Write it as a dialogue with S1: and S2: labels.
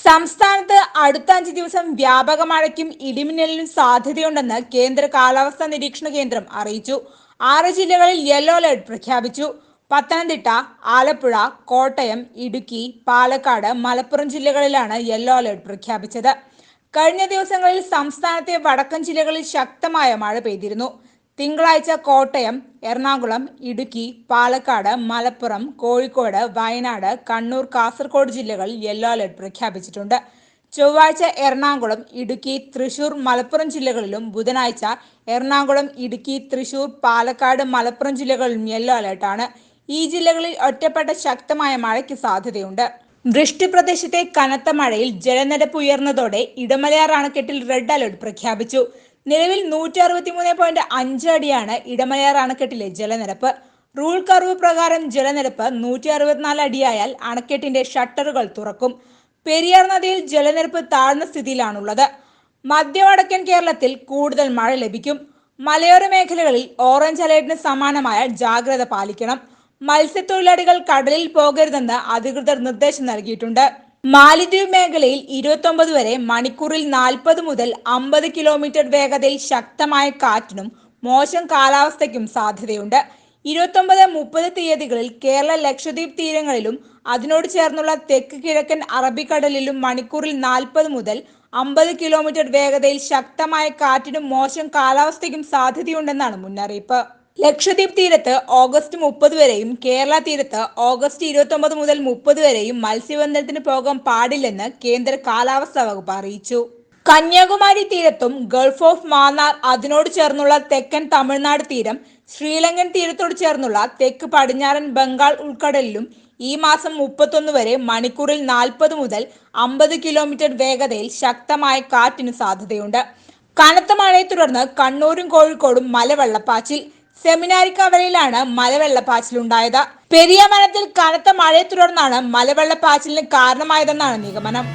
S1: സംസ്ഥാനത്ത് അടുത്ത 5 ദിവസം വ്യാപക മഴയ്ക്കും ഇടിമിന്നലിനും സാധ്യതയുണ്ടെന്ന് കേന്ദ്ര കാലാവസ്ഥാ നിരീക്ഷണ കേന്ദ്രം അറിയിച്ചു. 6 ജില്ലകളിൽ യെല്ലോ അലർട്ട് പ്രഖ്യാപിച്ചു. പത്തനംതിട്ട, ആലപ്പുഴ, കോട്ടയം, ഇടുക്കി, പാലക്കാട്, മലപ്പുറം ജില്ലകളിലാണ് യെല്ലോ അലർട്ട് പ്രഖ്യാപിച്ചത്. കഴിഞ്ഞ ദിവസങ്ങളിൽ സംസ്ഥാനത്തെ വടക്കൻ ജില്ലകളിൽ ശക്തമായ മഴ പെയ്തിരുന്നു. തിങ്കളാഴ്ച കോട്ടയം, എറണാകുളം, ഇടുക്കി, പാലക്കാട്, മലപ്പുറം, കോഴിക്കോട്, വയനാട്, കണ്ണൂർ, കാസർഗോഡ് ജില്ലകളിൽ യെല്ലോ അലർട്ട് പ്രഖ്യാപിച്ചിട്ടുണ്ട്. ചൊവ്വാഴ്ച എറണാകുളം, ഇടുക്കി, തൃശൂർ, മലപ്പുറം ജില്ലകളിലും ബുധനാഴ്ച എറണാകുളം, ഇടുക്കി, തൃശൂർ, പാലക്കാട്, മലപ്പുറം ജില്ലകളിലും യെല്ലോ അലർട്ടാണ്. ഈ ജില്ലകളിൽ ഒറ്റപ്പെട്ട ശക്തമായ മഴയ്ക്ക് സാധ്യതയുണ്ട്. വൃഷ്ടിപ്രദേശത്തെ കനത്ത മഴയിൽ ജലനിരപ്പ് ഉയർന്നതോടെ ഇടമലയാർ അണക്കെട്ടിൽ റെഡ് അലർട്ട് പ്രഖ്യാപിച്ചു. നിലവിൽ 163.5 അടിയാണ് ഇടമലയാർ അണക്കെട്ടിലെ ജലനിരപ്പ്. റൂൾ കർവ് പ്രകാരം ജലനിരപ്പ് 164 അടിയായാൽ അണക്കെട്ടിന്റെ ഷട്ടറുകൾ തുറക്കും. പെരിയാർ നദിയിൽ ജലനിരപ്പ് താഴ്ന്ന സ്ഥിതിയിലാണുള്ളത്. മധ്യ വടക്കൻ കേരളത്തിൽ കൂടുതൽ മഴ ലഭിക്കും. മലയോര മേഖലകളിൽ ഓറഞ്ച് അലർട്ടിന് സമാനമായ ജാഗ്രത പാലിക്കണം. മത്സ്യത്തൊഴിലാളികൾ കടലിൽ പോകരുതെന്ന് അധികൃതർ നിർദ്ദേശം നൽകിയിട്ടുണ്ട്. മാലിദ്വീപ് മേഖലയിൽ 29 വരെ മണിക്കൂറിൽ 40 മുതൽ 50 കിലോമീറ്റർ വേഗതയിൽ ശക്തമായ കാറ്റിനും മോശം കാലാവസ്ഥയ്ക്കും സാധ്യതയുണ്ട്. 29-30 തീയതികളിൽ കേരള ലക്ഷദ്വീപ് തീരങ്ങളിലും അതിനോട് ചേർന്നുള്ള തെക്ക് കിഴക്കൻ അറബിക്കടലിലും മണിക്കൂറിൽ 40 മുതൽ 50 കിലോമീറ്റർ വേഗതയിൽ ശക്തമായ കാറ്റിനും മോശം കാലാവസ്ഥയ്ക്കും സാധ്യതയുണ്ടെന്നാണ് മുന്നറിയിപ്പ്. ലക്ഷദ്വീപ് തീരത്ത് ഓഗസ്റ്റ് 30 വരെയും കേരള തീരത്ത് ഓഗസ്റ്റ് 29 മുതൽ 30 വരെയും മത്സ്യബന്ധനത്തിന് പോകാൻ പാടില്ലെന്ന് കേന്ദ്ര കാലാവസ്ഥാ വകുപ്പ് അറിയിച്ചു. കന്യാകുമാരി തീരത്തും ഗൾഫ് ഓഫ് മാന്നാർ അതിനോട് ചേർന്നുള്ള തെക്കൻ തമിഴ്നാട് തീരം, ശ്രീലങ്കൻ തീരത്തോട് ചേർന്നുള്ള തെക്ക് പടിഞ്ഞാറൻ ബംഗാൾ ഉൾക്കടലിലും ഈ മാസം 31 വരെ മണിക്കൂറിൽ 40 മുതൽ 50 കിലോമീറ്റർ വേഗതയിൽ ശക്തമായ കാറ്റിന് സാധ്യതയുണ്ട്. കനത്ത മഴയെ തുടർന്ന് കണ്ണൂരും കോഴിക്കോടും മലവെള്ളപ്പാച്ചിൽ. സെമിനാരിക്കവലയിലാണ് മലവെള്ളപ്പാച്ചിലുണ്ടായത്. പെരിയമനത്തിൽ കനത്ത മഴയെ തുടർന്നാണ് മലവെള്ളപ്പാച്ചിലിന് കാരണമായതെന്നാണ് നിഗമനം.